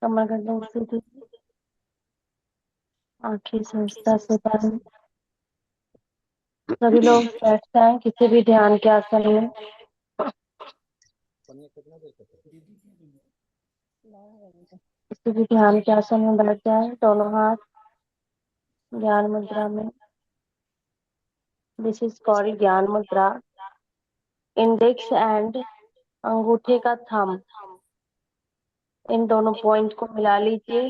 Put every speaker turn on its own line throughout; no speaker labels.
कमर गर्दन सीधी, आंखें सहजता से बंद। सभी लोग बैठ जाएं किसी भी ध्यान के आसन में। किसी भी ध्यान के आसन में बैठ जाएं, दोनों हाथ ज्ञान मुद्रा में। दिस इज कॉल्ड ज्ञान मुद्रा। इंडेक्स एंड अंगूठे का थंब, इन दोनों पॉइंट को मिला लीजिए,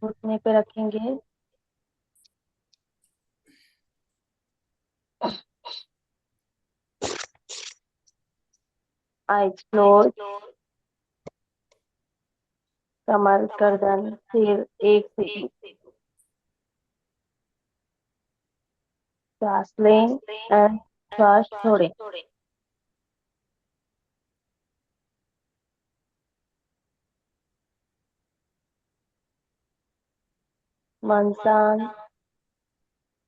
घुटने पे रखेंगे। Eyes close. कमर गर्दन सिर एक से एक। सांस लें एंड श्वास छोड़ें। मन शांत,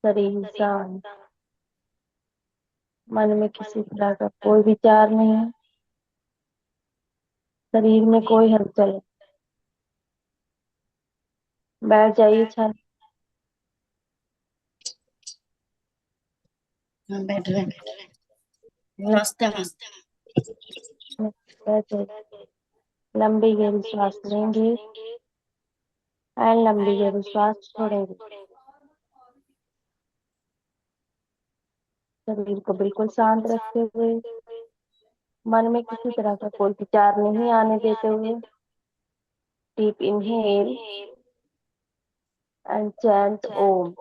शरीर शांत। मन में किसी तरह का कोई विचार नहीं, शरीर में कोई हलचल नहीं। बैठ जाइए छान।
बैठ रहे नमस्ते मैम।
बैठ जाइए। लंबी गहरी सांस लेंगे एंड लंबी गहरी सांस छोड़ेंगे। शरीर को बिल्कुल शांत रखते हुए, मन में किसी तरह का कोई विचार नहीं आने देते हुए, डीप इनहेल एंड चैंट ओम।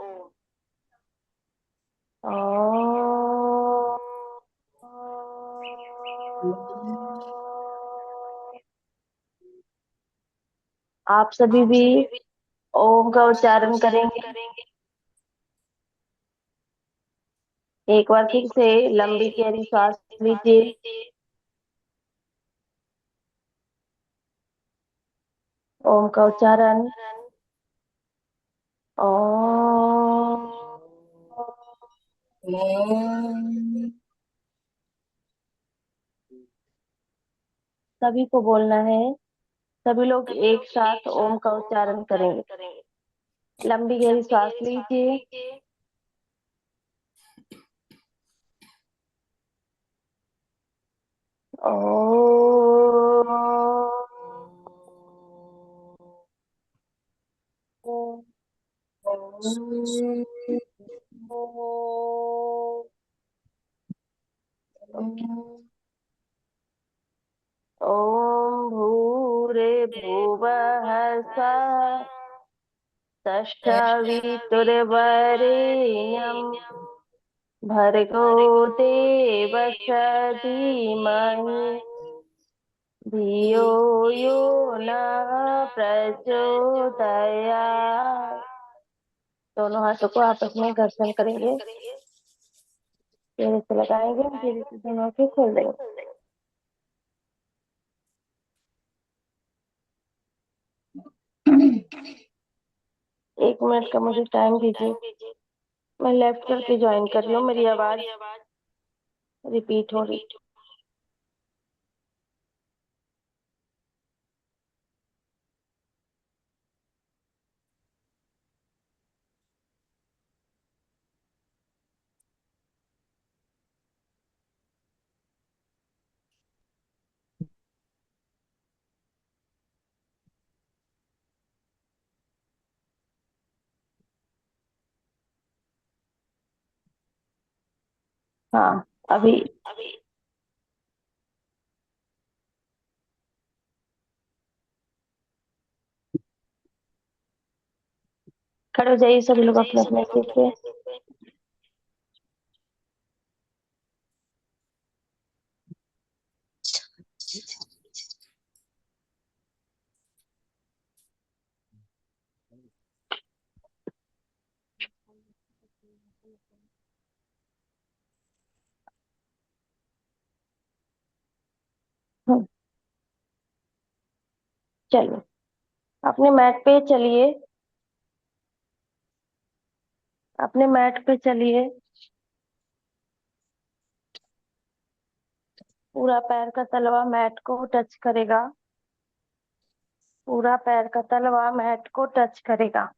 आप सभी भी ओम का उच्चारण करेंगे। एक बार फिर से लंबी गहरी सांस लीजिए। ओम का उच्चारण ओम। सभी को बोलना है, सभी लोग एक साथ ओम का उच्चारण करेंगे। लंबी गहरी सांस लीजिए। ओम भूरे भुवः स्वः षष्ठवितुर्वरेण्यं भर्गो देवस्य धीमहि धियो यो नः प्रचोदयात्। दोनों हाथों को आपस में घर्षण करेंगे, चेहरे से लगाएंगे, धीरे से दोनों आंखें खोल देंगे। 1 मिनट का मुझे टाइम दीजिए। मैं लेफ्ट करके ज्वाइन कर रही हूँ, मेरी आवाज रिपीट हो रही। हाँ, अभी खड़े हो जाइए सभी लोग अपने अपने सीट पे। चलिए अपने मैट पे चलिए, अपने मैट पे चलिए। पूरा पैर का तलवा मैट को टच करेगा। पूरा पैर का तलवा मैट को टच करेगा।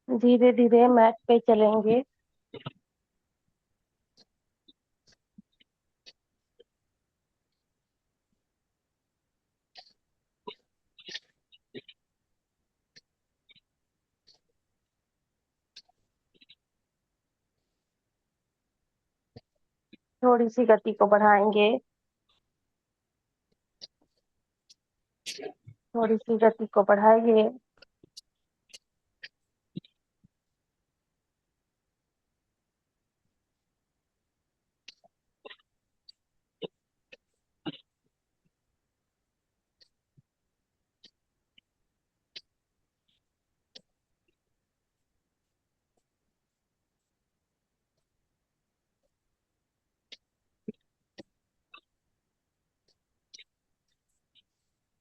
धीरे धीरे मैट पे चलेंगे। थोड़ी सी गति को बढ़ाएंगे। थोड़ी सी गति को बढ़ाइए।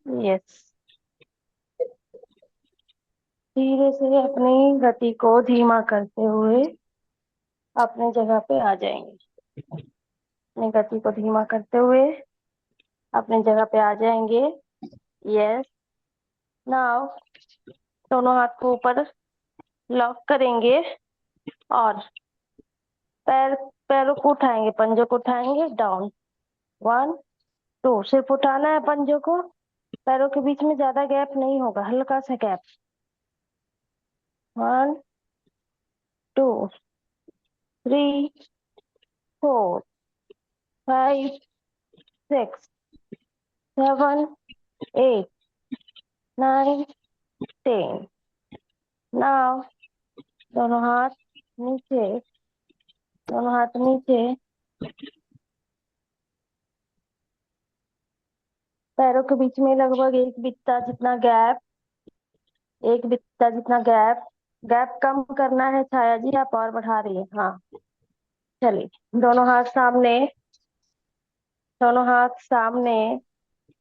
यस। धीरे से अपनी गति को धीमा करते हुए अपनी जगह पे आ जाएंगे। अपनी गति को धीमा करते हुए अपनी जगह पे आ जाएंगे। यस। नाउ दोनों हाथ को ऊपर लॉक करेंगे और पैरों को उठाएंगे, पंजों को उठाएंगे डाउन। 1 2 सिर्फ उठाना है पंजों को। पैरों के बीच में ज्यादा गैप नहीं होगा, हल्का सा गैप। 1 2 3 4 5 6 7 8 9 10। नाउ दोनों हाथ नीचे, दोनों हाथ नीचे। पैरों के बीच में लगभग एक बित्ता जितना गैप, एक बित्ता जितना गैप। गैप कम करना है छाया जी, आप और बढ़ा रही हैं। हाँ चलिए, दोनों हाथ सामने, दोनों हाथ सामने।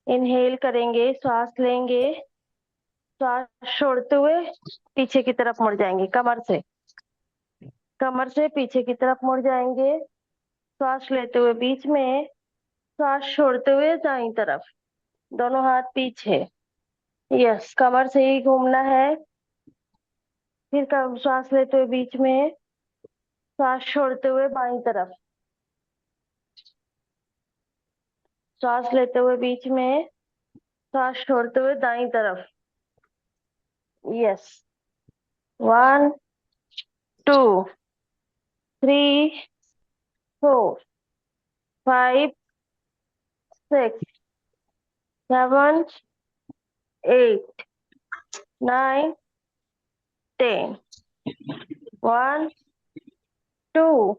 इनहेल करेंगे, श्वास लेंगे। श्वास छोड़ते हुए पीछे की तरफ मुड़ जाएंगे, कमर से पीछे की तरफ मुड़ जाएंगे। श्वास लेते हुए बीच में, श्वास छोड़ते हुए दाईं तरफ। दोनों हाथ पीछे। यस, कमर से ही घूमना है। फिर श्वास लेते हुए बीच में, श्वास छोड़ते हुए बाईं तरफ। श्वास लेते हुए बीच में, श्वास छोड़ते हुए दाईं तरफ। यस। 1 2 3 4 5 6 7 8 9 10। 1 2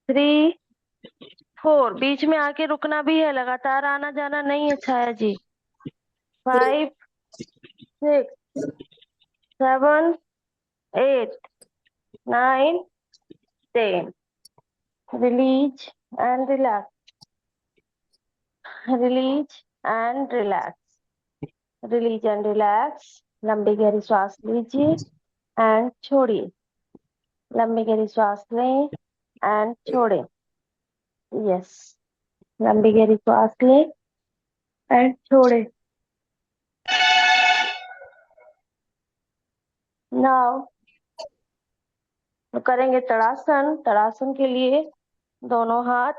3 4। बीच में आके रुकना भी है, लगातार आना जाना नहीं है छाया जी। 5 6 7 8 9 10। Release and relax. Release and relax. Release and relax. लंबी गहरी श्वास लीजिए एंड छोड़िए। लंबी गहरी श्वास लें एंड छोड़ें। यस, लंबी गहरी श्वास लें एंड छोड़ें। नाउ तो करेंगे तड़ासन। तड़ासन के लिए दोनों हाथ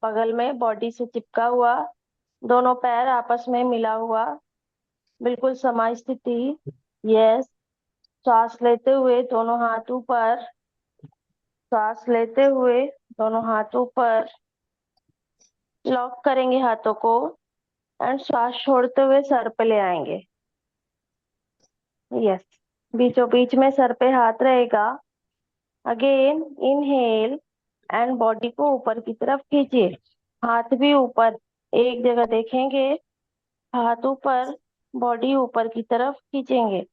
बगल में बॉडी से चिपका हुआ, दोनों पैर आपस में मिला हुआ, बिल्कुल समान स्थिति। यस। श्वास लेते हुए दोनों हाथ ऊपर, श्वास लेते हुए दोनों हाथ ऊपर, लॉक करेंगे हाथों को एंड श्वास छोड़ते हुए सर पे ले आएंगे। यस, बीचों बीच में सर पे हाथ रहेगा। अगेन इनहेल एंड बॉडी को ऊपर की तरफ खींचिए। हाथ भी ऊपर, एक जगह देखेंगे, हाथ ऊपर, बॉडी ऊपर की तरफ खींचेंगे।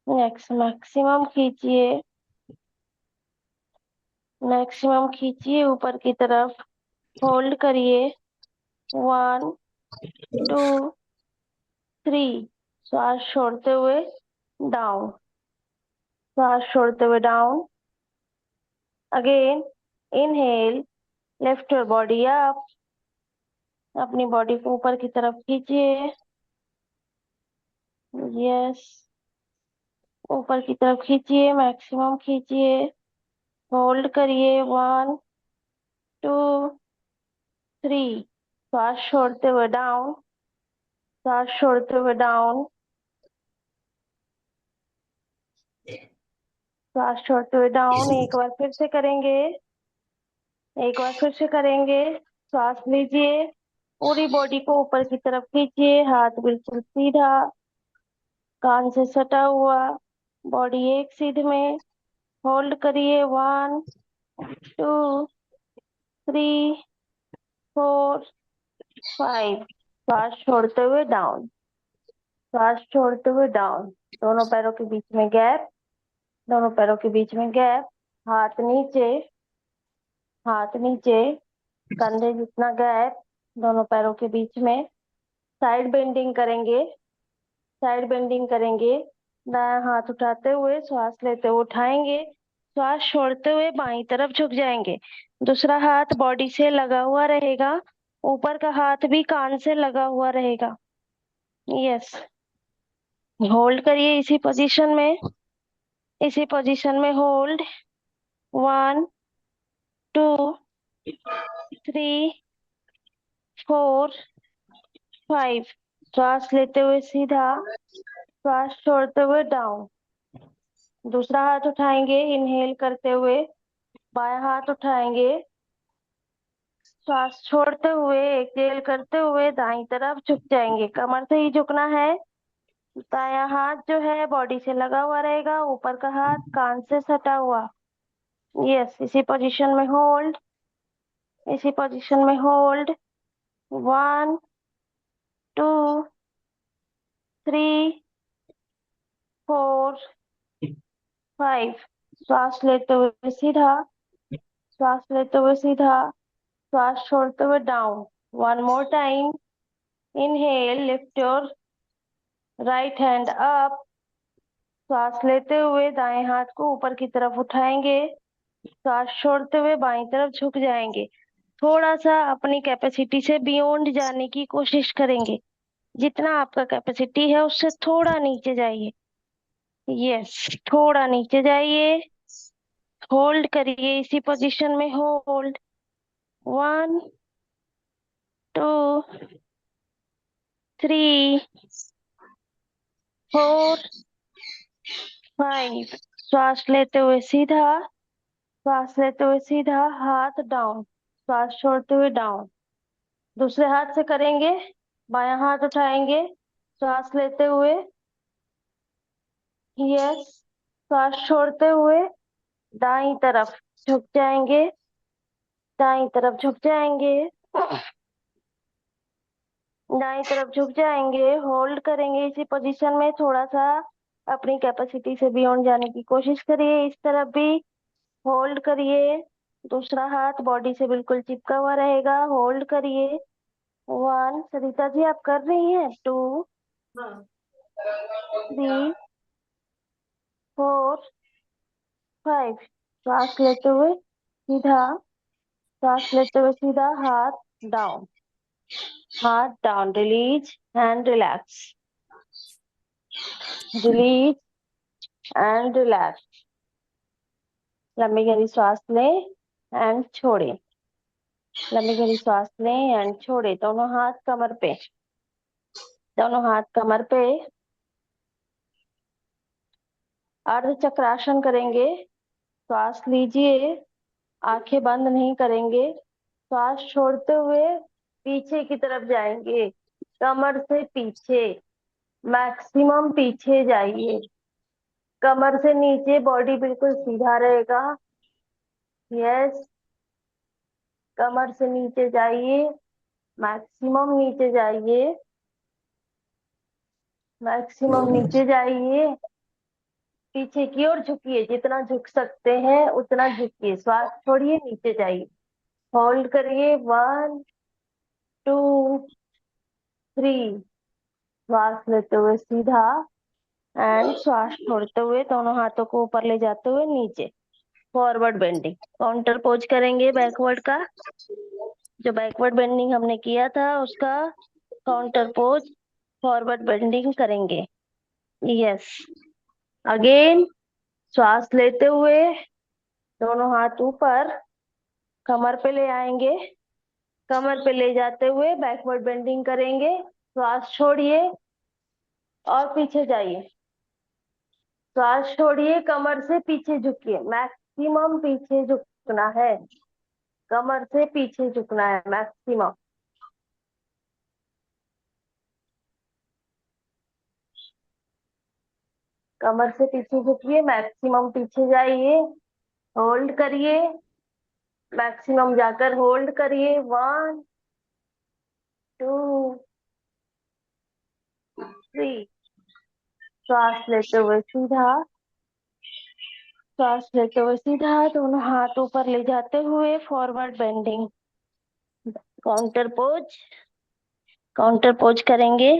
नेक्स्ट मैक्सिमम खींचिए, मैक्सिमम खींचिए ऊपर की तरफ। होल्ड करिए। 1 2 3। श्वास छोड़ते हुए डाउन, श्वास छोड़ते हुए down. Again inhale, lift your body up, अपनी बॉडी को ऊपर की तरफ खींचिए। यस, ऊपर की तरफ खींचिए, मैक्सिमम खींचिए, होल्ड करिए। 1 2 3, श्वास छोड़ते हुए डाउन, श्वास छोड़ते हुए डाउन, श्वास छोड़ते हुए डाउन। एक बार फिर से करेंगे, एक बार फिर से करेंगे। श्वास लीजिए, पूरी बॉडी को ऊपर की तरफ खींचिए, हाथ बिल्कुल सीधा, कान से सटा हुआ, बॉडी एक सीध में। होल्ड करिए। 1 2 3 4 5, श्वास छोड़ते हुए डाउन, श्वास छोड़ते हुए डाउन। दोनों पैरों के बीच में गैप, दोनों पैरों के बीच में गैप, हाथ नीचे, हाथ नीचे, कंधे जितना गैप दोनों पैरों के बीच में। साइड बेंडिंग करेंगे, साइड बेंडिंग करेंगे। दायां हाथ उठाते हुए श्वास लेते हुए उठाएंगे, श्वास छोड़ते हुए बाईं तरफ झुक जाएंगे। दूसरा हाथ बॉडी से लगा हुआ रहेगा, ऊपर का हाथ भी कान से लगा हुआ रहेगा। यस, होल्ड करिए इसी पोजीशन में, इसी पोजीशन में होल्ड। 1 2 3 4 5, श्वास लेते हुए सीधा, श्वास छोड़ते हुए डाउन। दूसरा हाथ उठाएंगे, इनहेल करते हुए, बायां हाथ उठाएंगे, श्वास छोड़ते हुए एक्सहेल करते हुए दाईं तरफ झुक जाएंगे। कमर से ही झुकना है, दायां हाथ जो है बॉडी से लगा हुआ रहेगा, ऊपर का हाथ कान से सटा हुआ। यस, इसी पोजीशन में होल्ड, इसी पोजीशन में होल्ड। 1 2 3 4 5, श्वास लेते हुए सीधा, श्वास लेते हुए सीधा, श्वास छोड़ते हुए down. 1 more time, inhale, lift your right hand up, श्वास लेते हुए दाएं हाथ को ऊपर की तरफ उठाएंगे, श्वास छोड़ते हुए बाईं तरफ झुक जाएंगे। थोड़ा सा अपनी कैपेसिटी से बियॉन्ड जाने की कोशिश करेंगे, जितना आपका कैपेसिटी है उससे थोड़ा नीचे जाइए। यस, थोड़ा नीचे जाइए, होल्ड करिए इसी पोजीशन में, होल्ड। 1 2 3 4 5, श्वास लेते हुए सीधा, श्वास लेते हुए सीधा, हाथ डाउन, श्वास छोड़ते हुए डाउन। दूसरे हाथ से करेंगे, बायां हाथ उठाएंगे, श्वास लेते हुए, यस, श्वास छोड़ते हुए दाईं तरफ झुक जाएंगे, दाईं तरफ झुक जाएंगे, दाईं तरफ झुक जाएंगे। होल्ड करेंगे इसी पोजीशन में, थोड़ा सा अपनी कैपेसिटी से बियॉन्ड जाने की कोशिश करिए। इस तरफ भी होल्ड करिए, दूसरा हाथ बॉडी से बिल्कुल चिपका हुआ रहेगा, होल्ड करिए। 1, सरिता जी आप कर रही हैं। 2 3 4 5, श्वास लेते हुए सीधा, श्वास लेते हुए सीधा, हाथ डाउन, हाथ down, release and relax, release and relax. लंबी गहरी सांस लें एंड छोड़ें, लंबी गहरी सांस लें एंड छोड़ें। दोनों हाथ कमर पे, दोनों हाथ कमर पे। अर्ध चक्रासन करेंगे, श्वास लीजिए, आंखें बंद नहीं करेंगे, श्वास छोड़ते हुए पीछे की तरफ जाएंगे, कमर से पीछे, मैक्सिमम पीछे जाइए, कमर से नीचे बॉडी बिल्कुल सीधा रहेगा। यस, कमर से नीचे जाइए, मैक्सिमम नीचे जाइए, मैक्सिमम नीचे जाइए। पीछे की ओर झुकिए, जितना झुक सकते हैं उतना झुकिए, श्वास छोड़िए, नीचे जाइए, होल्ड करिए। 1 2 3, श्वास लेते हुए सीधा एंड श्वास छोड़ते हुए दोनों हाथों को ऊपर ले जाते हुए नीचे। Forward bending. काउंटर पोज करेंगे बैकवर्ड का, जो बैकवर्ड बेंडिंग हमने किया था उसका काउंटर पोज फॉरवर्ड बेंडिंग करेंगे। यस, अगेन श्वास लेते हुए दोनों हाथ ऊपर कमर पे ले आएंगे, कमर पे ले जाते हुए बैकवर्ड बेंडिंग करेंगे। श्वास छोड़िए और पीछे जाइए, श्वास छोड़िए, कमर से पीछे झुकिए, मैक्सिमम पीछे झुकना है, कमर से पीछे झुकना है मैक्सिमम। कमर से पीछे झुकिए, मैक्सिमम पीछे जाइए, होल्ड करिए, मैक्सिमम जाकर होल्ड करिए। 1 2 3। श्वास लेते हुए सीधा, श्वास लेते हुए सीधा, दोनों हाथ ऊपर ले जाते हुए forward bending. Counter pose, counter pose करेंगे।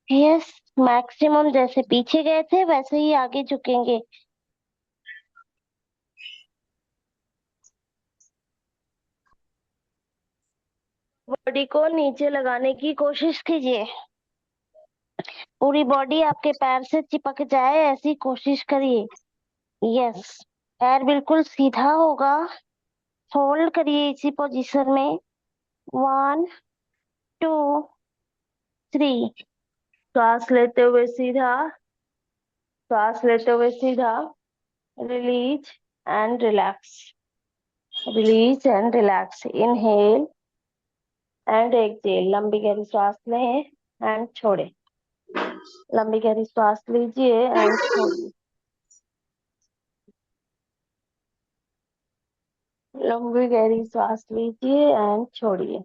यस, मैक्सिमम जैसे पीछे गए थे वैसे ही आगे झुकेंगे। बॉडी को नीचे लगाने की कोशिश कीजिए, पूरी बॉडी आपके पैर से चिपक जाए ऐसी कोशिश करिए। यस, पैर बिल्कुल सीधा होगा, होल्ड करिए इसी पोजीशन में। 1 2 3। श्वास लेते हुए सीधा, श्वास लेते हुए सीधा, release and relax, release and relax. Inhale and exhale, लंबी गहरी श्वास लें एंड छोड़े, लंबी गहरी श्वास लीजिए एंड छोड़िए, लंबी गहरी श्वास लीजिए एंड छोड़िए,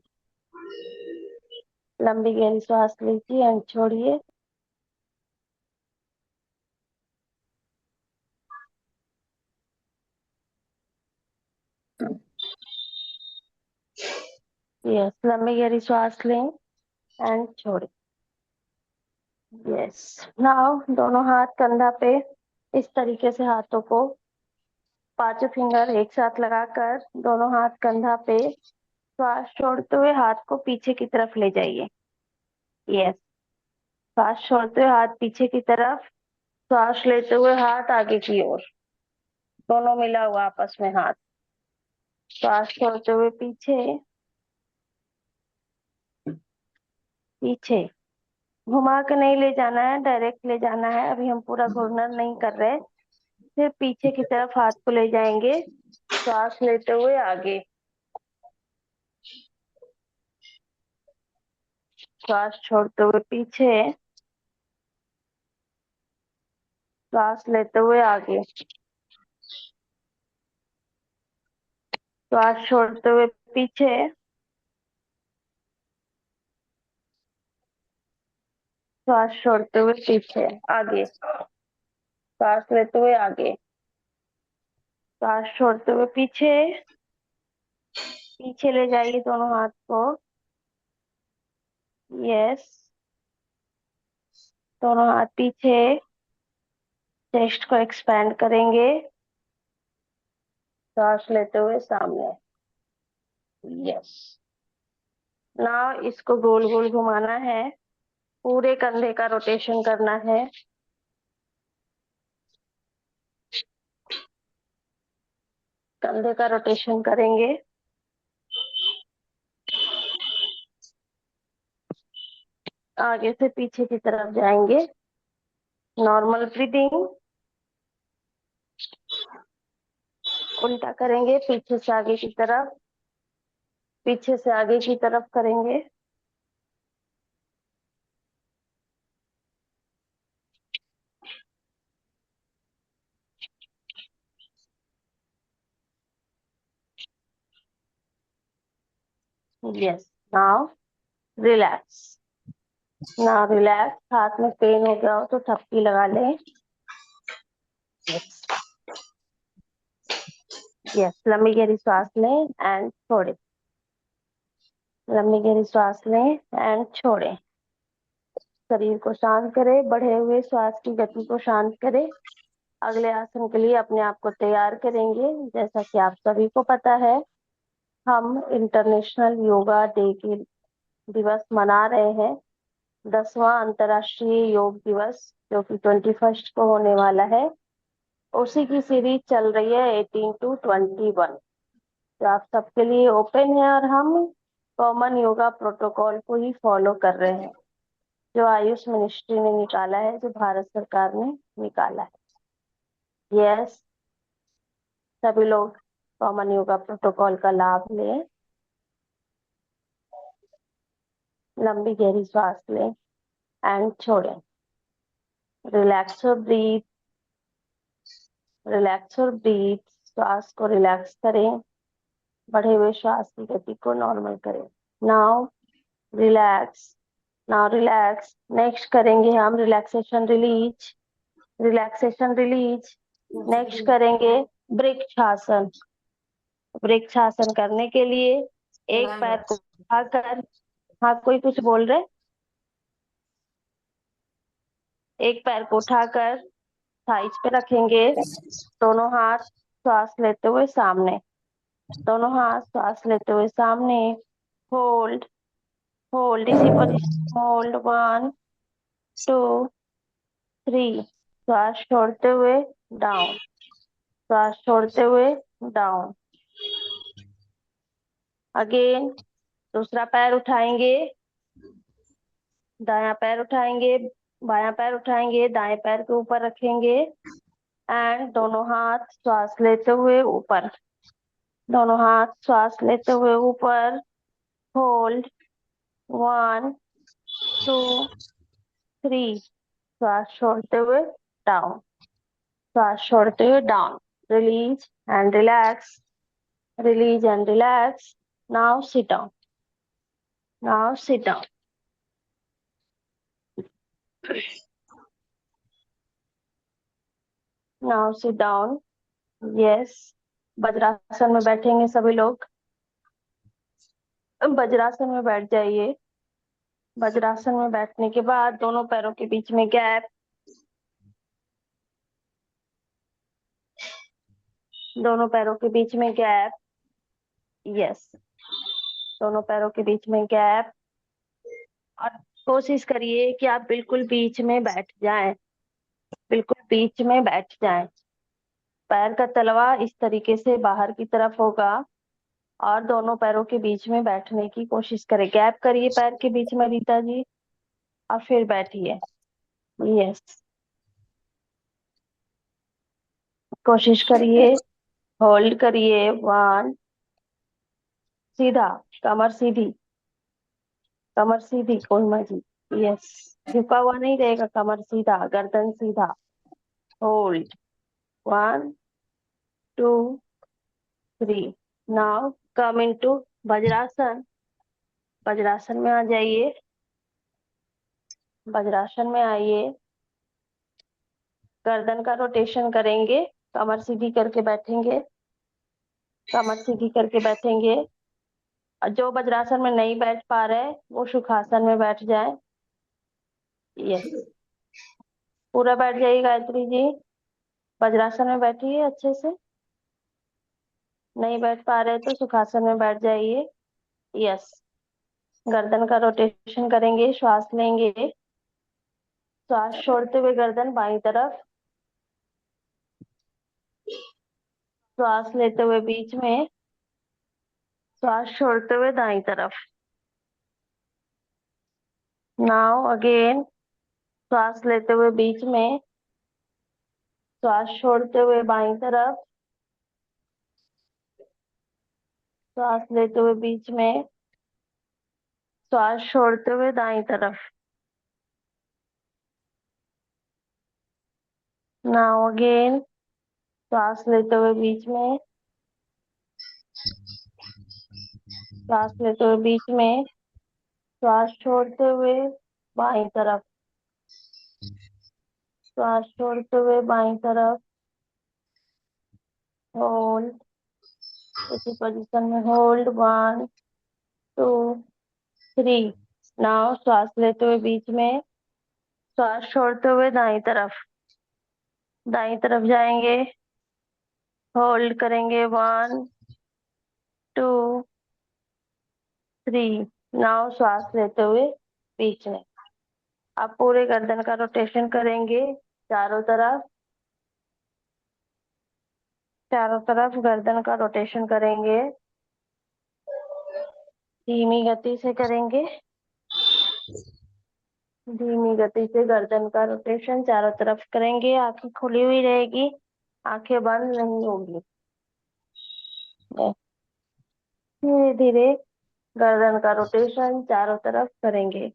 लंबी गहरी श्वास लीजिए एंड छोड़िए। यस, लंबी गहरी श्वास लें एंड छोड़े। यस, नाउ दोनों हाथ कंधा पे, इस तरीके से हाथों को पांचों फिंगर एक साथ लगाकर दोनों हाथ कंधा पे, श्वास छोड़ते हुए हाथ को पीछे की तरफ ले जाइए। यस, श्वास छोड़ते हुए हाथ पीछे की तरफ, श्वास लेते हुए हाथ आगे की ओर, दोनों मिला हुआ आपस में हाथ। श्वास छोड़ते हुए पीछे, पीछे घुमा के नहीं ले जाना है, डायरेक्ट ले जाना है। अभी हम पूरा घूर्णन नहीं कर रहे, सिर्फ पीछे की तरफ हाथ को ले जाएंगे। श्वास लेते हुए आगे, श्वास छोड़ते हुए पीछे, श्वास लेते हुए आगे, श्वास छोड़ते हुए पीछे, श्वास छोड़ते हुए पीछे, आगे, श्वास लेते हुए आगे, श्वास छोड़ते हुए पीछे, पीछे ले जाइए दोनों हाथ को। यस, दोनों हाथ पीछे, चेस्ट को एक्सपैंड करेंगे, सांस लेते हुए सामने। यस, ना इसको गोल गोल घुमाना है, पूरे कंधे का रोटेशन करना है। कंधे का रोटेशन करेंगे, आगे से पीछे की तरफ जाएंगे। नॉर्मल ब्रीदिंग, उल्टा करेंगे, पीछे से आगे की तरफ, पीछे से आगे की तरफ करेंगे। Yes, now relax, now relax. हाथ में पेन हो गया हो तो थपकी लगा लें। यस, यस, लंबी गहरी सांस लें एंड छोड़े, लंबी गहरी सांस लें एंड छोड़े। शरीर को शांत करें, बढ़े हुए श्वास की गति को शांत करें। अगले आसन के लिए अपने आप को तैयार करेंगे। जैसा कि आप सभी को पता है, हम इंटरनेशनल योगा डे के दिवस मना रहे हैं। 10वां अंतर्राष्ट्रीय योग दिवस, जो कि 21 को होने वाला है, उसी की सीरीज चल रही है 18 to 21, जो आप सबके लिए ओपन है। और हम कॉमन योगा प्रोटोकॉल को ही फॉलो कर रहे हैं, जो आयुष मिनिस्ट्री ने निकाला है, जो भारत सरकार ने निकाला है। यस, सभी लोग कॉमन योगा प्रोटोकॉल का लाभ लें। लंबी गहरी सांस लें एंड छोड़ें। Relax your breathe, relax your breathe. श्वास को रिलैक्स करें, बढ़े हुए श्वास की गति को नॉर्मल करें। Now relax, now relax. Next करेंगे हम relaxation release, relaxation release. Next करेंगे वृक्षासन। वृक्षासन करने के लिए एक पैर को उठाकर, हाँ कोई कुछ बोल रहे, एक पैर को उठाकर थाइस पे रखेंगे। दोनों हाथ श्वास लेते हुए सामने, दोनों हाथ श्वास लेते हुए सामने। होल्ड, होल्ड, इसी पोजीशन होल्ड। 1 2 3। श्वास छोड़ते हुए डाउन, श्वास छोड़ते हुए डाउन। अगेन दूसरा पैर उठाएंगे, दायां पैर उठाएंगे, बायां पैर उठाएंगे, दाएं पैर के ऊपर रखेंगे एंड दोनों हाथ श्वास लेते हुए ऊपर, दोनों हाथ श्वास लेते हुए ऊपर। होल्ड। 1 2 3। श्वास छोड़ते हुए डाउन, श्वास छोड़ते हुए down. Release and relax, release and relax. Now sit down, now sit down. Now sit down. Yes, vajrasana में बैठेंगे सभी लोग। वज्रासन में बैठ जाइए। वज्रासन में बैठने के बाद दोनों पैरों के बीच में गैप, दोनों पैरों के बीच में गैप। यस, दोनों पैरों के बीच में गैप। और कोशिश करिए कि आप बिल्कुल बीच में बैठ जाएं, बिल्कुल बीच में बैठ जाएं। पैर का तलवा इस तरीके से बाहर की तरफ होगा और दोनों पैरों के बीच में बैठने की कोशिश करें। गैप करिए पैर के बीच में रीता जी, और फिर बैठिए। यस, कोशिश करिए। होल्ड करिए। 1, सीधा, कमर सीधी, कमर सीधी, कोहिमा जी। यस, झुका हुआ नहीं रहेगा, कमर सीधा, गर्दन सीधा। Hold. 1 2 3। Now come into vajrasana. Vajrasana में आ जाइए, वज्रासन में आइए। गर्दन का रोटेशन करेंगे, कमर सीधी करके बैठेंगे, कमर सीधी करके बैठेंगे। और जो वज्रासन में नहीं बैठ पा रहे वो सुखासन में बैठ जाए। यस, पूरा बैठ जाइए गायत्री जी। वज्रासन में बैठिए अच्छे से। नहीं बैठ पा रहे तो सुखासन में बैठ जाइए। यस, गर्दन का रोटेशन करेंगे, श्वास लेंगे, श्वास छोड़ते हुए गर्दन बाईं तरफ, श्वास लेते हुए बीच में, श्वास छोड़ते हुए दाईं तरफ। नाउ अगेन, श्वास लेते हुए बीच में, श्वास छोड़ते हुए बाईं तरफ, श्वास लेते हुए बीच में, श्वास छोड़ते हुए दाईं तरफ। नाउ अगेन, श्वास लेते हुए बीच में, श्वास लेते हुए बीच में, श्वास छोड़ते हुए बाईं तरफ, श्वास छोड़ते हुए बाईं तरफ। होल्ड, इसी पोजीशन में होल्ड। 1 2 3। नाउ श्वास लेते हुए बीच में, श्वास छोड़ते हुए दाईं तरफ, दाईं तरफ जाएंगे, होल्ड करेंगे 1 2 3। नाउ श्वास लेते हुए बीच में। अब पूरे गर्दन का रोटेशन करेंगे चारों तरफ, चारों तरफ गर्दन का रोटेशन करेंगे। धीमी गति से करेंगे, धीमी गति से गर्दन का रोटेशन चारों तरफ करेंगे। आंखें खुली हुई रहेगी, आंखें बंद नहीं होगी। धीरे धीरे गर्दन का रोटेशन चारों तरफ करेंगे।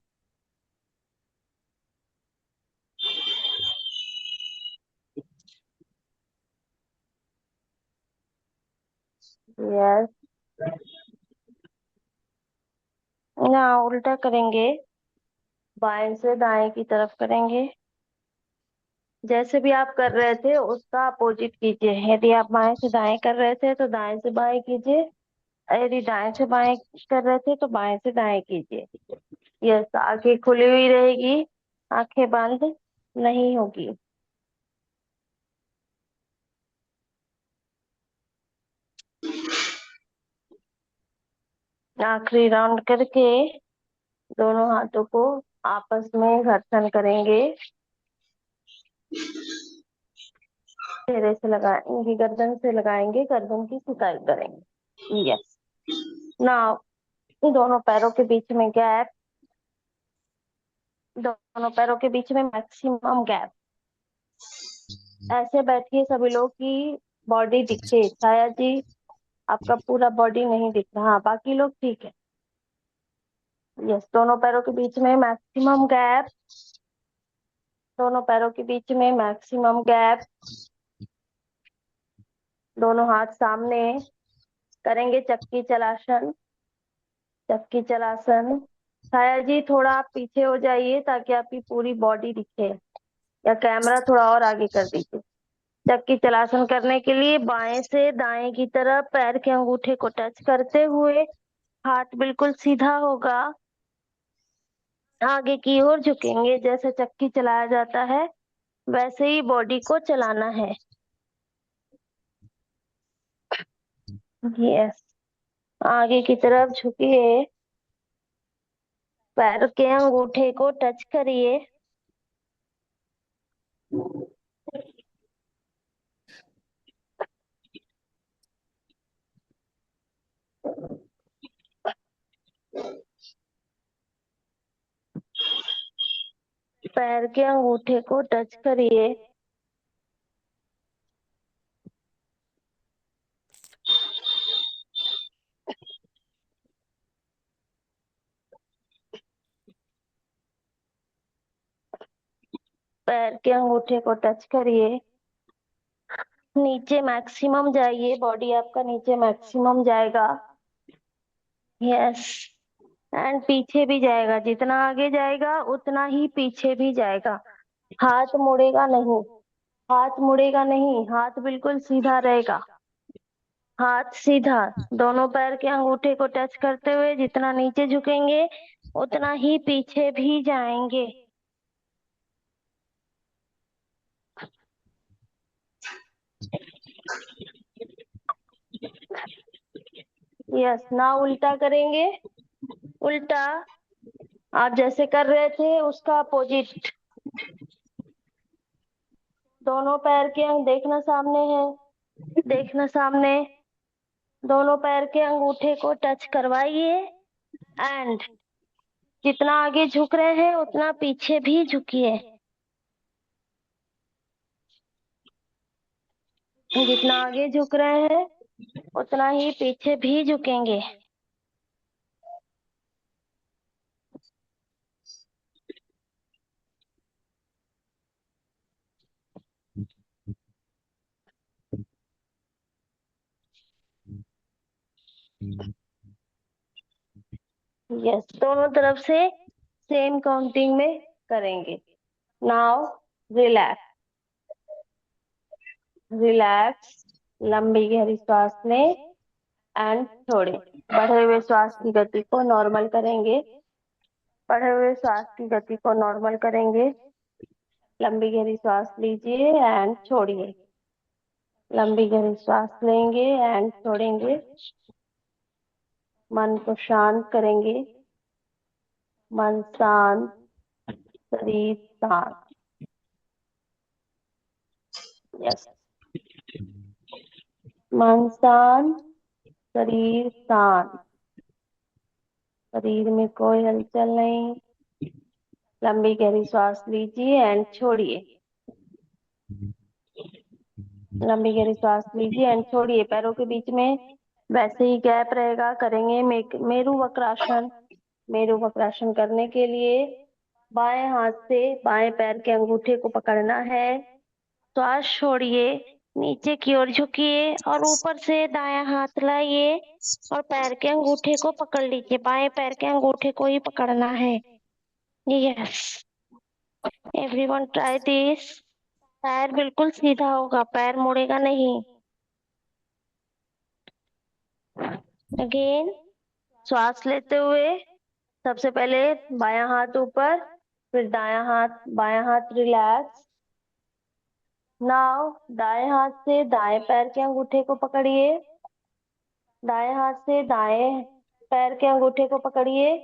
यस। यहाँ उल्टा करेंगे, बाएं से दाएं की तरफ करेंगे। जैसे भी आप कर रहे थे उसका अपोजिट कीजिए। यदि आप बाएं से दाएं कर रहे थे तो दाएं से बाएं कीजिए, यदि दाएं से बाएं कर रहे थे तो बाएं से दाएं कीजिए। यस, आंखें खुली हुई रहेगी, आंखें बंद नहीं होगी। आखिरी राउंड करके दोनों हाथों को आपस में घर्षण करेंगे। चेहरे से लगाएंगे, गर्दन से लगाएंगे, गर्दन की सिकाई करेंगे। यस। नाउ दोनों पैरों के बीच में गैप, दोनों पैरों के बीच में मैक्सिमम गैप। ऐसे बैठिए सभी लोग की बॉडी दिखे। छाया जी, आपका पूरा बॉडी नहीं दिख रहा। हाँ, बाकी लोग ठीक है। यस, दोनों पैरों के बीच में मैक्सिमम गैप, दोनों पैरों के बीच में मैक्सिमम गैप। दोनों हाथ सामने करेंगे चक्की चलासन, चक्की चलासन। छाया जी, थोड़ा आप पीछे हो जाइए ताकि आपकी पूरी बॉडी दिखे, या कैमरा थोड़ा और आगे कर दीजिए। चक्की चलासन करने के लिए बाएं से दाएं की तरफ पैर के अंगूठे को टच करते हुए हाथ बिल्कुल सीधा होगा, आगे की ओर झुकेंगे। जैसे चक्की चलाया जाता है वैसे ही बॉडी को चलाना है। यस, आगे की तरफ झुकिए, पैर के अंगूठे को टच करिए। पैर के अंगूठे को टच करिए। पैर के अंगूठे को टच करिए। नीचे मैक्सिमम जाइए, बॉडी आपका नीचे मैक्सिमम जाएगा। यस, एंड पीछे भी जाएगा। जितना आगे जाएगा उतना ही पीछे भी जाएगा। हाथ मुड़ेगा नहीं, हाथ मुड़ेगा नहीं, हाथ बिल्कुल सीधा रहेगा। हाथ सीधा, दोनों पैर के अंगूठे को टच करते हुए जितना नीचे झुकेंगे उतना ही पीछे भी जाएंगे। यस, ना उल्टा करेंगे। उल्टा आप जैसे कर रहे थे उसका अपोजिट। दोनों पैर के अंग देखना सामने है, देखना सामने। दोनों पैर के अंगूठे को टच करवाइए एंड जितना आगे झुक रहे हैं उतना पीछे भी झुकिए। जितना आगे झुक रहे हैं उतना ही पीछे भी झुकेंगे। यस, दोनों तरफ से सेम काउंटिंग में करेंगे। Now relax, relax. लंबी गहरी सांस लें एंड छोड़ें। बढ़े हुए श्वास की गति को नॉर्मल करेंगे, बढ़े हुए श्वास की गति को नॉर्मल करेंगे। लंबी गहरी सांस लीजिए एंड छोड़िए। लंबी गहरी सांस लेंगे एंड छोड़ेंगे। मन को शांत करेंगे। मन शांत, शरीर शांत। यस, मन शांत, शरीर शांत। शरीर में कोई हलचल नहीं। लंबी गहरी सांस लीजिए एंड छोड़िए। लंबी गहरी सांस लीजिए एंड छोड़िए। पैरों के बीच में वैसे ही गैप रहेगा। करेंगे मेरु वक्रासन। मेरु वक्रासन करने के लिए बाएं हाथ से बाएं पैर के अंगूठे को पकड़ना है। श्वास छोड़िए, नीचे की ओर झुकिए और ऊपर से दायां हाथ लाइए और पैर के अंगूठे को पकड़ लीजिए। बाएं पैर के अंगूठे को ही पकड़ना है। Yes, everyone try this. पैर बिल्कुल सीधा होगा, पैर मुड़ेगा नहीं। अगेन, श्वास लेते हुए सबसे पहले बायां हाथ ऊपर, फिर दायां हाथ, बायां हाथ रिलैक्स। नाउ दाएं हाथ से दाएं पैर के अंगूठे को पकड़िए। दाएं हाथ से दाएं पैर के अंगूठे को पकड़िए।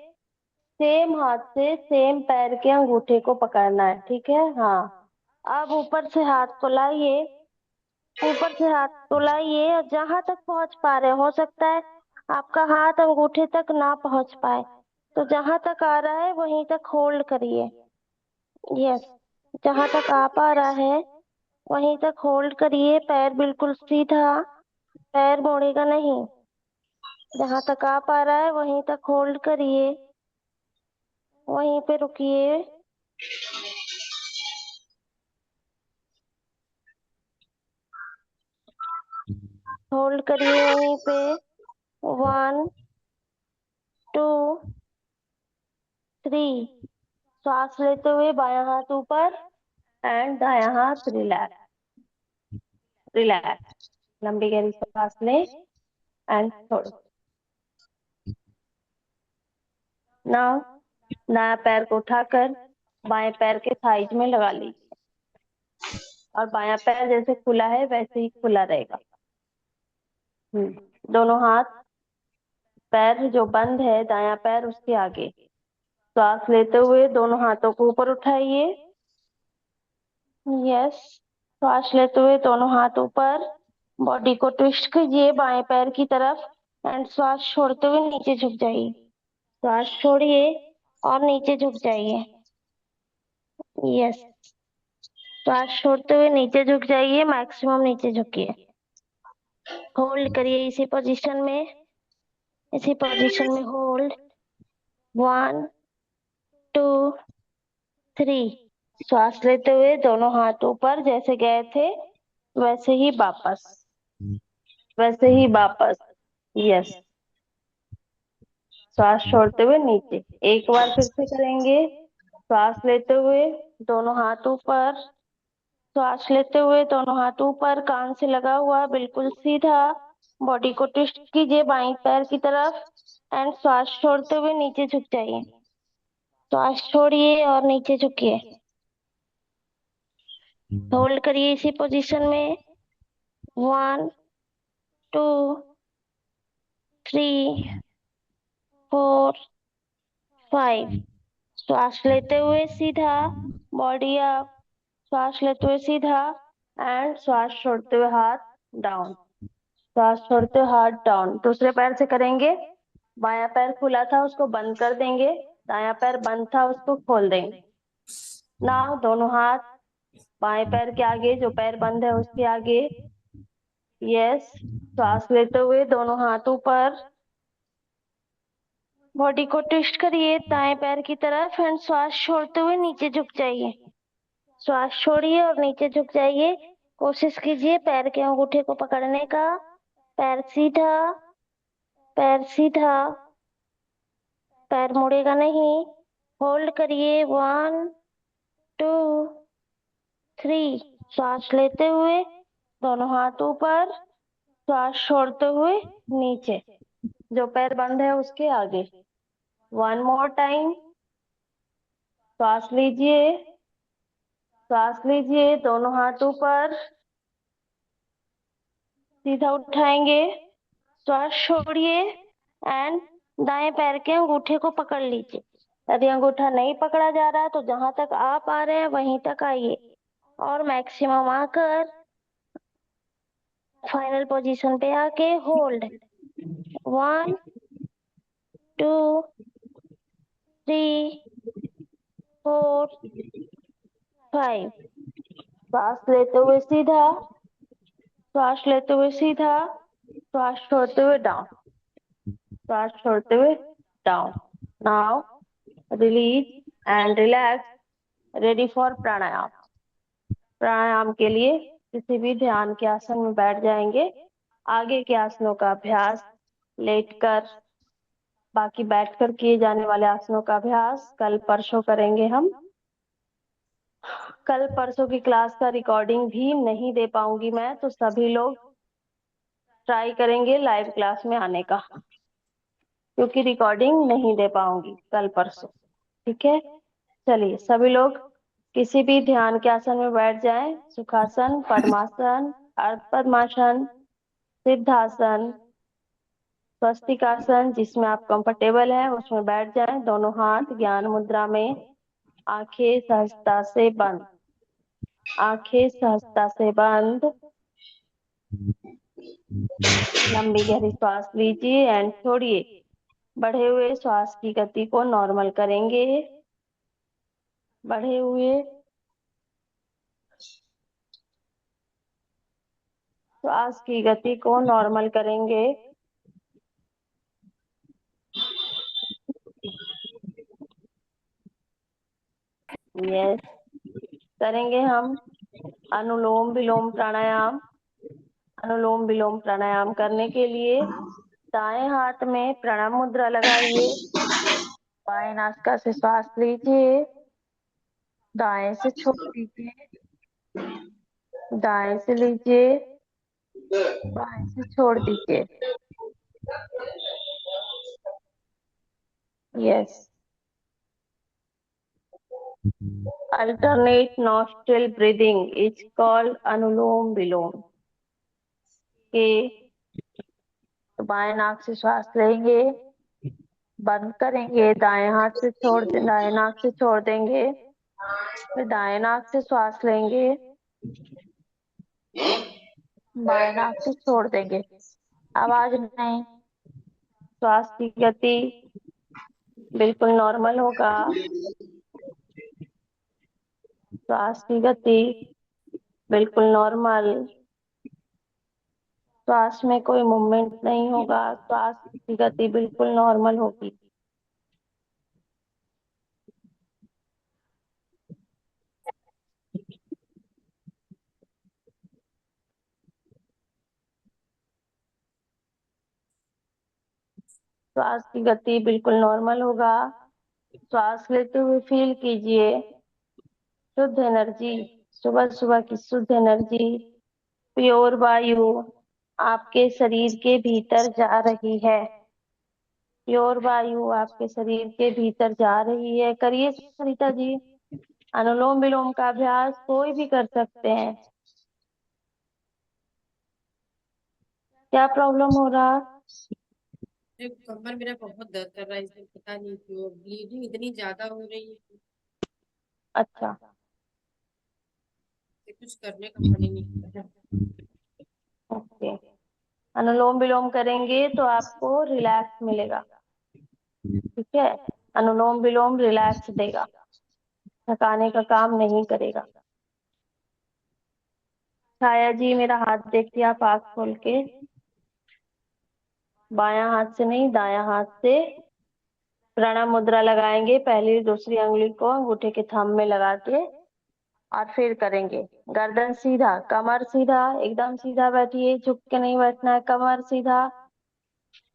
सेम हाथ से सेम पैर के अंगूठे को पकड़ना है, ठीक है? हाँ, अब ऊपर से हाथ को लाइए। ऊपर से हाथ को लाइए और जहां तक पहुंच पा रहे, हो सकता है आपका हाथ अंगूठे तक ना पहुंच पाए, तो जहां तक आ रहा है वहीं तक होल्ड करिए। यस, जहां तक आ पा रहा है वहीं तक होल्ड करिए। पैर बिल्कुल सीधा, पैर मोड़ेगा नहीं। जहां तक आ पा रहा है वहीं तक होल्ड करिए, वहीं पे रुकिए। होल्ड करिए वहीं पे। 1 2 3। श्वास लेते हुए बायां हाथ ऊपर एंड दायां हाथ रिलैक्स। रिलैक्स, लंबी गहरी सांस लें एंड छोड़ो। नाउ दायां पैर को उठाकर बाएं पैर के थाइज में लगा लीजिए और बायां पैर जैसे खुला है वैसे ही खुला रहेगा। दोनों हाथ, पैर जो बंद है दायां पैर उसके आगे। श्वास लेते हुए दोनों हाथों को ऊपर उठाइए। यस, श्वास लेते हुए दोनों हाथ ऊपर। बॉडी को ट्विस्ट कीजिए बाएं पैर की तरफ एंड श्वास छोड़ते हुए नीचे झुक जाइए। श्वास छोड़िए और नीचे झुक जाइए। यस, श्वास छोड़ते हुए नीचे झुक जाइए, मैक्सिमम नीचे झुकिए। होल्ड करिए इसी पोजीशन में। इसी पोजीशन में होल्ड। 1 2 3। श्वास लेते हुए दोनों हाथ ऊपर, जैसे गए थे वैसे ही वापस, वैसे ही वापस। यस, श्वास छोड़ते हुए नीचे। एक बार फिर से करेंगे। श्वास लेते हुए दोनों हाथ ऊपर। श्वास लेते हुए दोनों हाथ ऊपर, कान से लगा हुआ, बिल्कुल सीधा। बॉडी को ट्विस्ट कीजिए बाईं पैर की तरफ एंड श्वास छोड़ते हुए नीचे झुक जाइए। श्वास छोड़िए और नीचे झुकिए। होल्ड करिए इसी पोजीशन में। 1 2 3 4 5। श्वास लेते हुए सीधा, बॉडी अप। श्वास लेते हुए सीधा एंड श्वास छोड़ते हुए हाथ डाउन। श्वास छोड़ते हुए हाथ डाउन। दूसरे पैर से करेंगे। बायां पैर खुला था उसको बंद कर देंगे, दायां पैर बंद था उसको खोल देंगे। नाउ दोनों हाथ बाएं पैर के आगे, जो पैर बंद है उसके आगे। यस, श्वास लेते हुए दोनों हाथ ऊपर। बॉडी को ट्विस्ट करिए दाएं पैर की तरफ एंड श्वास छोड़ते हुए नीचे झुक जाइए। श्वास छोड़िए और नीचे झुक जाइए। कोशिश कीजिए पैर के अंगूठे को पकड़ने का। पैर सीधा, पैर सीधा, पैर मुड़ेगा नहीं। होल्ड करिए। 1 2 3। श्वास लेते हुए दोनों हाथ ऊपर। श्वास छोड़ते हुए नीचे, जो पैर बंद है उसके आगे। 1 मोर टाइम। श्वास लीजिए, सांस लीजिए, दोनों हाथ ऊपर, सीधा उठाएंगे, श्वास छोड़िए एंड दाएं पैर के अंगूठे को पकड़ लीजिए। यदि अंगूठा नहीं पकड़ा जा रहा तो जहां तक आप आ रहे हैं वहीं तक आइए और मैक्सिमम आकर फाइनल पोजीशन पे आके होल्ड। 1 2 3 4 5। सांस लेते हुए सीधा, श्वास लेते हुए सीधा, श्वास छोड़ते हुए डाउन, श्वास छोड़ते हुए down. Now release and relax, ready for pranayama. Pranayama के लिए किसी भी ध्यान के आसन में बैठ जाएंगे। आगे के आसनों का अभ्यास लेटकर, बाकी बैठकर किए जाने वाले आसनों का अभ्यास कल परसों करेंगे हम। कल परसों की क्लास का रिकॉर्डिंग भी नहीं दे पाऊंगी मैं, तो सभी लोग ट्राई करेंगे लाइव क्लास में आने का, क्योंकि रिकॉर्डिंग नहीं दे पाऊंगी कल परसों। ठीक है, चलिए सभी लोग किसी भी ध्यान के आसन में बैठ जाएं। सुखासन, पद्मासन, अर्ध पद्मासन, सिद्धासन, स्वस्तिकासन, जिसमें आप कंफर्टेबल हैं उसमें बैठ जाएं। दोनों हाथ ज्ञान मुद्रा में, आंखें सहजता से बंद, आंखें सहजता से बंद। लंबी गहरी श्वास लीजिए एंड छोड़िए। बढ़े हुए श्वास की गति को नॉर्मल करेंगे। बढ़े हुए श्वास की गति को नॉर्मल करेंगे। यस, करेंगे हम अनुलोम विलोम प्राणायाम। अनुलोम विलोम प्राणायाम करने के लिए दाएं हाथ में प्रणाम मुद्रा लगाइए, बाएं नासिका से श्वास लीजिए, दाएं से छोड़ दीजिए, दाएं से लीजिए, बाएं से छोड़ दीजिए। Yes, alternate nostril breathing is called अनुलोम विलोम। के तो बाएं नाक से श्वास लेंगे, बंद करेंगे, दाएं हाथ से छोड़ दे, दाएं नाक से छोड़ देंगे, फिर दाएं नाक से श्वास लेंगे, बाएं नाक से छोड़ देंगे। आवाज नहीं, श्वास की गति बिल्कुल नॉर्मल होगा। श्वास की गति बिल्कुल नॉर्मल, श्वास में कोई मूवमेंट नहीं होगा, श्वास की गति बिल्कुल नॉर्मल होगी। श्वास की गति बिल्कुल नॉर्मल होगा। श्वास लेते हुए फील कीजिए शुद्ध एनर्जी, सुबह सुबह की शुद्ध एनर्जी, प्योर वायु आपके शरीर के भीतर जा रही है। प्योर वायु आपके शरीर के भीतर जा रही है। करिए सरिता जी, अनुलोम विलोम का अभ्यास कोई भी कर सकते हैं। क्या प्रॉब्लम हो रहा?
कमर मेरा बहुत दर्द कर रहा है, इसमें पता नहीं क्यों ब्लीडिंग इतनी ज्यादा हो रही है
अच्छा,
कि कुछ करने का मन ही नहीं कर रहा।
ओके। अनुलोम विलोम करेंगे तो आपको रिलैक्स मिलेगा। ठीक है, अनुलोम विलोम रिलैक्स देगा, थकाने का काम नहीं करेगा। छाया जी, मेरा हाथ देखिए आप आँख खोल के। बायां हाथ से नहीं, दायां हाथ से प्रणाम मुद्रा लगाएंगे। पहली दूसरी अंगुली को अंगूठे के थंब में लगा के और फिर करेंगे। गर्दन सीधा, कमर सीधा, एकदम सीधा बैठिए, झुक के नहीं बैठना है। कमर सीधा,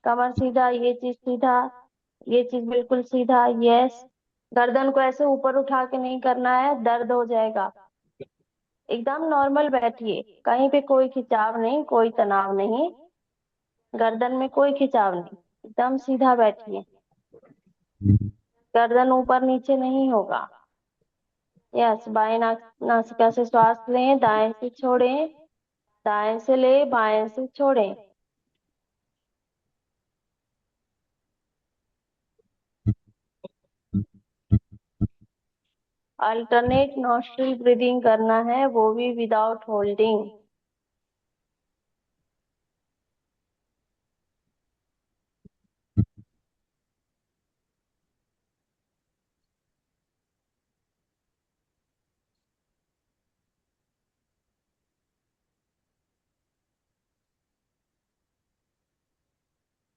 कमर सीधा, ये चीज सीधा, ये चीज बिल्कुल सीधा। यस, गर्दन को ऐसे ऊपर उठा के नहीं करना है, दर्द हो जाएगा। एकदम नॉर्मल बैठिए, कहीं पे कोई खिंचाव नहीं, कोई तनाव नहीं, गर्दन में कोई खिंचाव नहीं, एकदम सीधा बैठिए। गर्दन ऊपर नीचे नहीं होगा। यस, बाएं नासिका से श्वास लें, दाएं से छोड़ें, दाएं से ले, बाएं से छोड़ें। अल्टरनेट नॉस्ट्रिल ब्रीदिंग करना है, वो भी विदाउट होल्डिंग।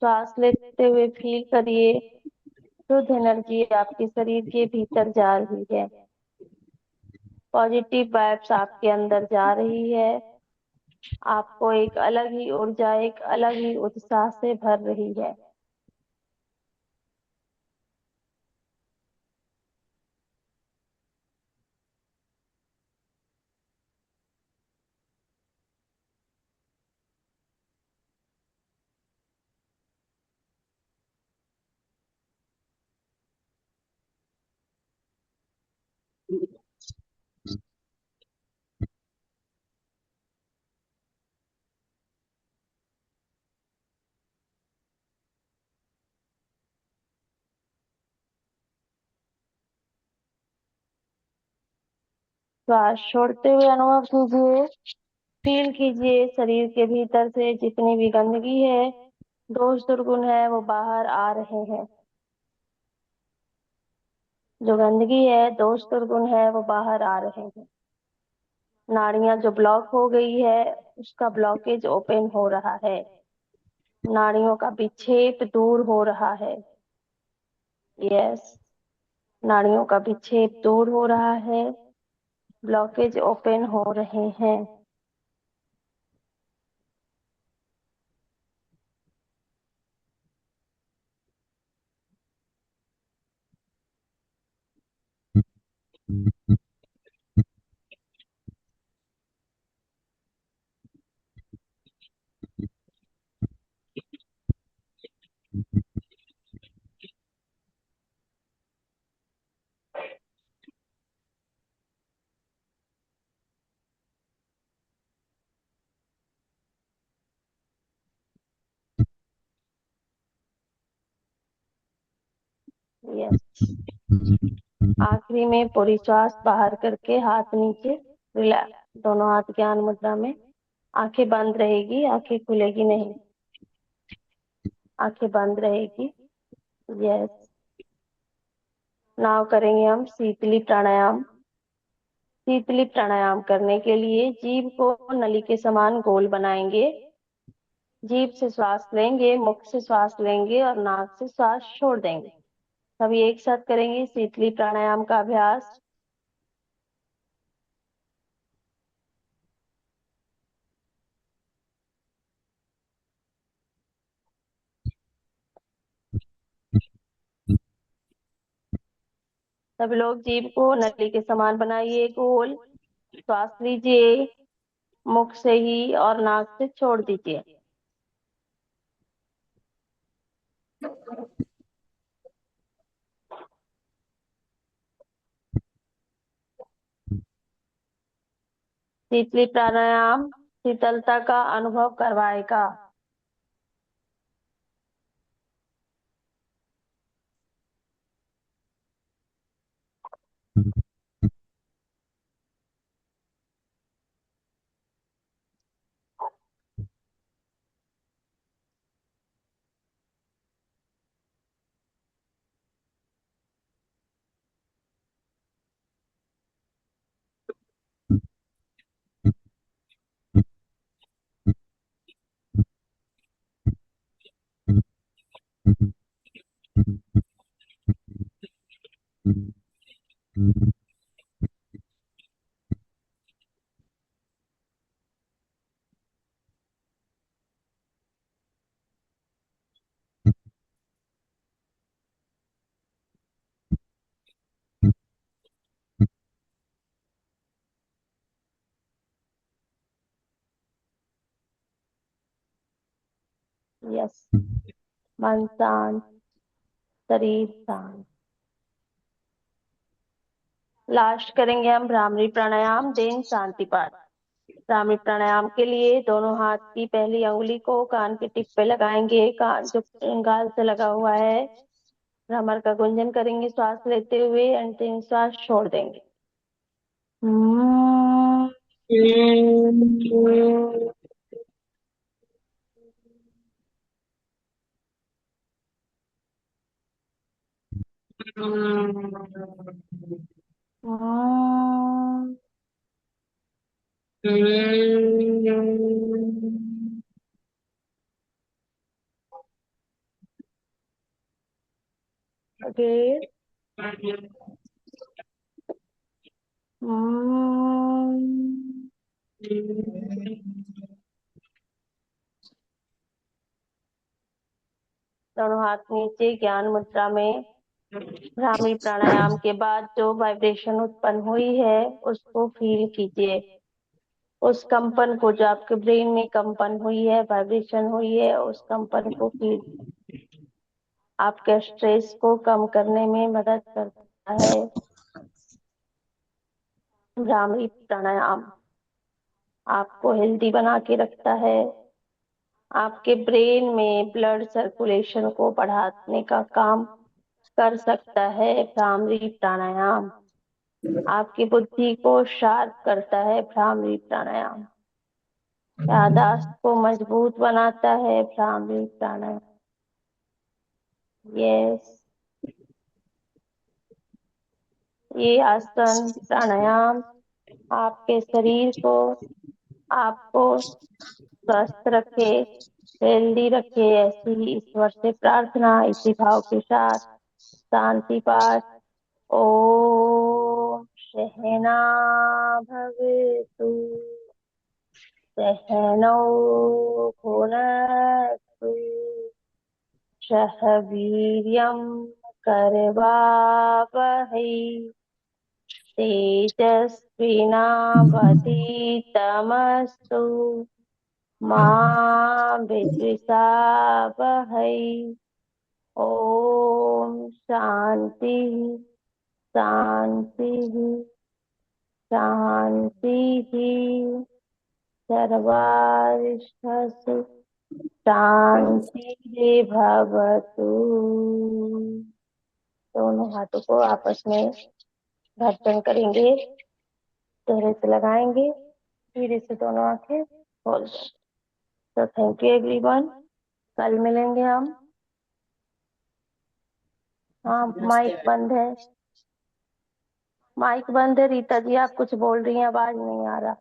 श्वास लेते हुए फील करिए, शुद्ध एनर्जी आपके शरीर के भीतर जा रही है। पॉजिटिव वाइब्स आपके अंदर जा रही है, आपको एक अलग ही ऊर्जा, एक अलग ही उत्साह से भर रही है। श्वास छोड़ते हुए अनुभव कीजिए, फील कीजिए शरीर के भीतर से जितनी भी गंदगी है, दोष दुर्गुण है, वो बाहर आ रहे हैं। जो गंदगी है, दोष दुर्गुण है, वो बाहर आ रहे हैं। नाड़ियां जो ब्लॉक हो गई है, उसका ब्लॉकेज ओपन हो रहा है। नाड़ियों का विक्षेप दूर हो रहा है। यस, नाड़ियों का विक्षेप दूर हो रहा है, ब्लॉकेज ओपन हो रहे हैं। यस, आखिरी में पूरी श्वास बाहर करके हाथ नीचे, रिलैक्स, दोनों हाथ ज्ञान मुद्रा में। आंखें बंद रहेगी, आंखें खुलेगी नहीं, आंखें बंद रहेगी। यस, नाउ करेंगे हम शीतली प्राणायाम। शीतली प्राणायाम करने के लिए जीभ को नली के समान गोल बनाएंगे। जीभ से श्वास लेंगे, मुख से श्वास लेंगे और नाक से श्वास छोड़ देंगे। सभी एक साथ करेंगे शीतली प्राणायाम का अभ्यास। सभी लोग जीभ को नली के समान बनाइए गोल, श्वास लीजिए मुख से ही और नाक से छोड़ दीजिए। शीतली प्राणायाम शीतलता का अनुभव करवाएगा। यस, मन शांत, शरीर शांत, लास्ट करेंगे हम भ्रामरी प्राणायाम, देन शांति पाठ। भ्रामरी प्राणायाम के लिए दोनों हाथ की पहली अंगुली को कान के टिप पे लगाएंगे, कान जो गाल से लगा हुआ है। भ्रमर का गुंजन करेंगे श्वास लेते हुए, अंतिम श्वास छोड़ देंगे। अगेन दोनों हाथ नीचे ज्ञान मुद्रा में। भ्रामरी प्राणायाम के बाद जो वाइब्रेशन उत्पन्न हुई है उसको फील कीजिए। उस कंपन को, जो आपके ब्रेन में कंपन हुई है, वाइब्रेशन हुई है, उस कंपन को फील। आपके स्ट्रेस को कम करने में मदद करता है भ्रामरी प्राणायाम। आपको हेल्दी बना के रखता है। आपके ब्रेन में ब्लड सर्कुलेशन को बढ़ाने का काम कर सकता है भ्रामरी प्राणायाम। आपकी बुद्धि को शार्प करता है भ्रामरी प्राणायाम। याददाश्त को मजबूत बनाता है भ्रामरी प्राणायाम। यस, ये आसन प्राणायाम आपके शरीर को, आपको स्वस्थ रखे, हेल्दी रखे, ऐसी ही ईश्वर से प्रार्थना इसी भाव के साथ शांति पाठ। ओम सहना भवतु, सहनौ भुनक्तु, सह वीर्यं करवावहै, तेजस्विनावधीतमस्तु मा विद्विषावहै। ओम शांति शांति शांति। सर्वारिष्टसु शांति भवतु। दोनों हाथों को आपस में घर्षण करेंगे, चेहरे से लगाएंगे, धीरे से दोनों आंखें खोल दें। तो थैंक यू एवरीवन, कल मिलेंगे हम। हाँ, माइक बंद है, माइक बंद है। रीता जी आप कुछ बोल रही हैं, आवाज नहीं आ रहा।